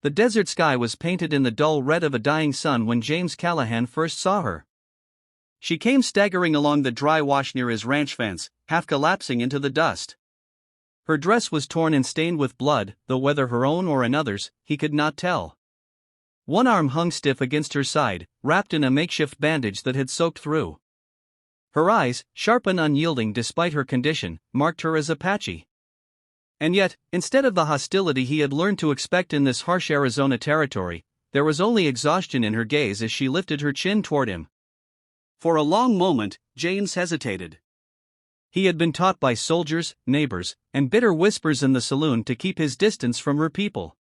The desert sky was painted in the dull red of a dying sun when James Callahan first saw her. She came staggering along the dry wash near his ranch fence, half collapsing into the dust. Her dress was torn and stained with blood, though whether her own or another's, he could not tell. One arm hung stiff against her side, wrapped in a makeshift bandage that had soaked through. Her eyes, sharp and unyielding despite her condition, marked her as Apache. And yet, instead of the hostility he had learned to expect in this harsh Arizona territory, there was only exhaustion in her gaze as she lifted her chin toward him. For a long moment, James hesitated. He had been taught by soldiers, neighbors, and bitter whispers in the saloon to keep his distance from her people.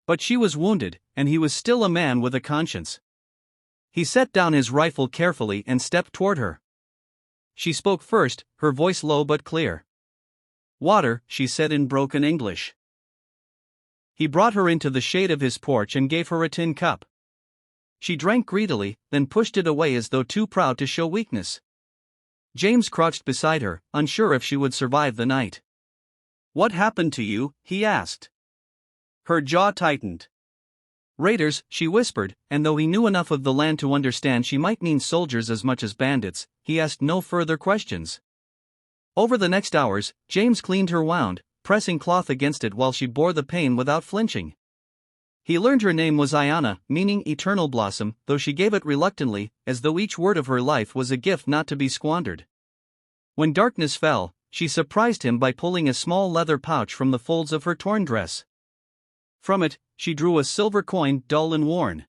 But she was wounded, and he was still a man with a conscience. He set down his rifle carefully and stepped toward her. She spoke first, her voice low but clear. "Water," she said in broken English. He brought her into the shade of his porch and gave her a tin cup. She drank greedily, then pushed it away as though too proud to show weakness. James crouched beside her, unsure if she would survive the night. "What happened to you?" he asked. Her jaw tightened. "Raiders," she whispered, and though he knew enough of the land to understand she might mean soldiers as much as bandits, he asked no further questions. Over the next hours, James cleaned her wound, pressing cloth against it while she bore the pain without flinching. He learned her name was Ayanna, meaning eternal blossom, though she gave it reluctantly, as though each word of her life was a gift not to be squandered. When darkness fell, she surprised him by pulling a small leather pouch from the folds of her torn dress. From it, she drew a silver coin, dull and worn.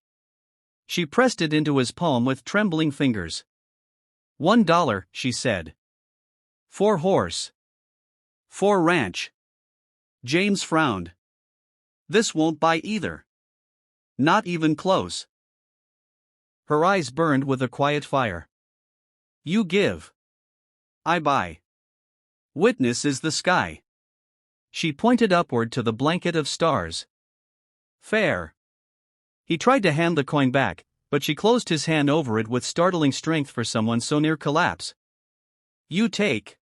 She pressed it into his palm with trembling fingers. $1, she said. 4 horse. 4 ranch. James frowned. "This won't buy either. Not even close." Her eyes burned with a quiet fire. "You give. I buy. Witness is the sky." She pointed upward to the blanket of stars. "Fair." He tried to hand the coin back, but she closed his hand over it with startling strength for someone so near collapse. "You take.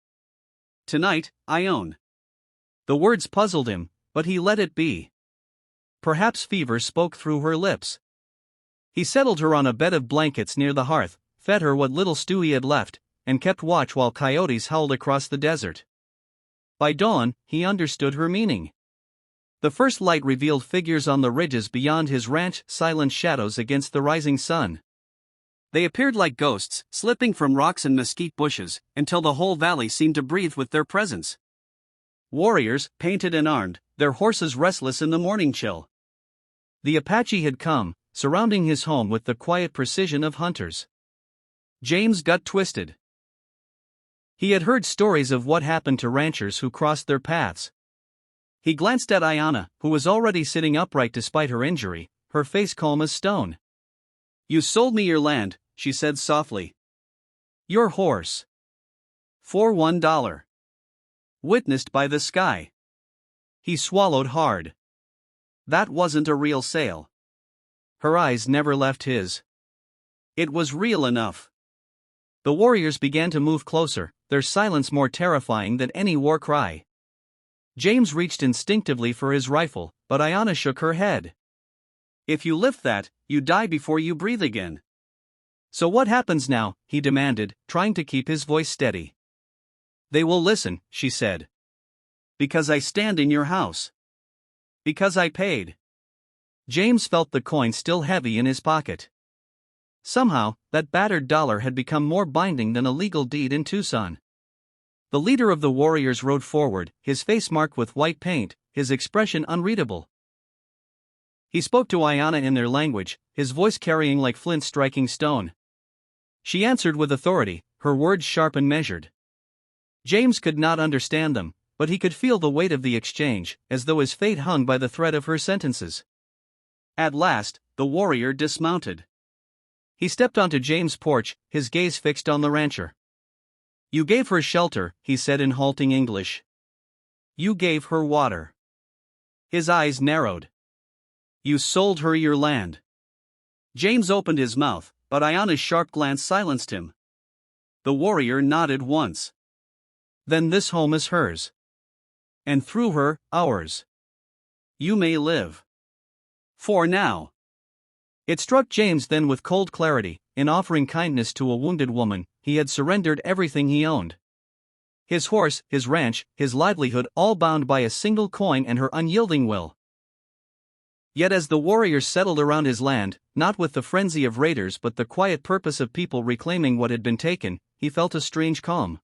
Tonight, I own." The words puzzled him, but he let it be. Perhaps fever spoke through her lips. He settled her on a bed of blankets near the hearth, fed her what little stew he had left, and kept watch while coyotes howled across the desert. By dawn, he understood her meaning. The first light revealed figures on the ridges beyond his ranch, silent shadows against the rising sun. They appeared like ghosts, slipping from rocks and mesquite bushes, until the whole valley seemed to breathe with their presence. Warriors, painted and armed, their horses restless in the morning chill. The Apache had come, surrounding his home with the quiet precision of hunters. James' gut twisted. He had heard stories of what happened to ranchers who crossed their paths. He glanced at Ayanna, who was already sitting upright despite her injury, her face calm as stone. "You sold me your land," she said softly. "Your horse. For $1. Witnessed by the sky." He swallowed hard. That wasn't a real sale. Her eyes never left his. It was real enough. The warriors began to move closer, their silence more terrifying than any war cry. James reached instinctively for his rifle, but Ayanna shook her head. "If you lift that, you die before you breathe again." "So what happens now?" he demanded, trying to keep his voice steady. "They will listen," she said. "Because I stand in your house. Because I paid." James felt the coin still heavy in his pocket. Somehow, that battered dollar had become more binding than a legal deed in Tucson. The leader of the warriors rode forward, his face marked with white paint, his expression unreadable. He spoke to Ayanna in their language, his voice carrying like flint striking stone. She answered with authority, her words sharp and measured. James could not understand them, but he could feel the weight of the exchange, as though his fate hung by the thread of her sentences. At last, the warrior dismounted. He stepped onto James' porch, his gaze fixed on the rancher. "You gave her shelter," he said in halting English. "You gave her water." His eyes narrowed. "You sold her your land." James opened his mouth, but Ayanna's sharp glance silenced him. The warrior nodded once. "Then this home is hers. And through her, ours. You may live." For now. It struck James then with cold clarity, in offering kindness to a wounded woman, he had surrendered everything he owned. His horse, his ranch, his livelihood, all bound by a single coin and her unyielding will. Yet as the warriors settled around his land, not with the frenzy of raiders but the quiet purpose of people reclaiming what had been taken, he felt a strange calm.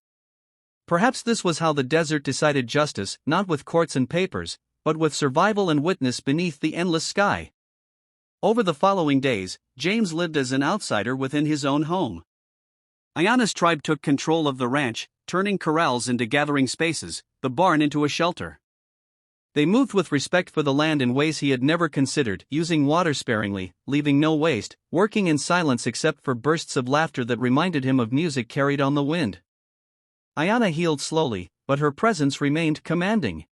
Perhaps this was how the desert decided justice, not with courts and papers, but with survival and witness beneath the endless sky. Over the following days, James lived as an outsider within his own home. Ayana's tribe took control of the ranch, turning corrals into gathering spaces, the barn into a shelter. They moved with respect for the land in ways he had never considered, using water sparingly, leaving no waste, working in silence except for bursts of laughter that reminded him of music carried on the wind. Ayana healed slowly, but her presence remained commanding.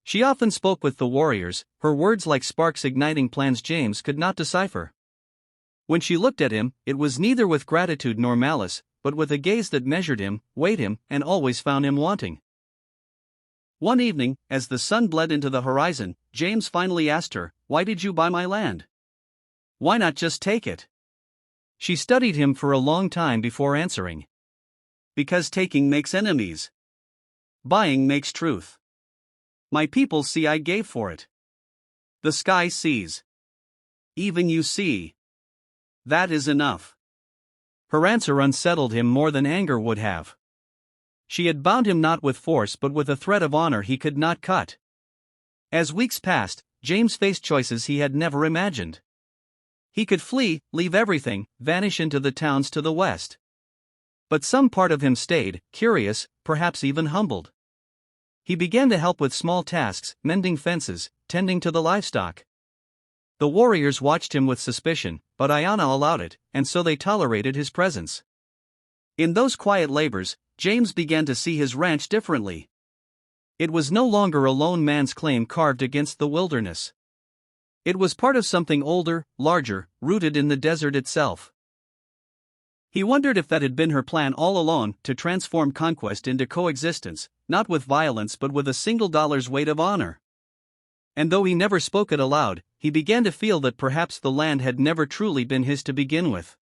She often spoke with the warriors, her words like sparks igniting plans James could not decipher. When she looked at him, it was neither with gratitude nor malice, but with a gaze that measured him, weighed him, and always found him wanting. One evening, as the sun bled into the horizon, James finally asked her, "Why did you buy my land? Why not just take it?" She studied him for a long time before answering. "Because taking makes enemies. Buying makes truth. My people see I gave for it. The sky sees. Even you see. That is enough." Her answer unsettled him more than anger would have. She had bound him not with force but with a thread of honor he could not cut. As weeks passed, James faced choices he had never imagined. He could flee, leave everything, vanish into the towns to the west. But some part of him stayed, curious, perhaps even humbled. He began to help with small tasks, mending fences, tending to the livestock. The warriors watched him with suspicion, but Ayana allowed it, and so they tolerated his presence. In those quiet labors, James began to see his ranch differently. It was no longer a lone man's claim carved against the wilderness. It was part of something older, larger, rooted in the desert itself. He wondered if that had been her plan all along, to transform conquest into coexistence, not with violence but with a single dollar's weight of honor. And though he never spoke it aloud, he began to feel that perhaps the land had never truly been his to begin with.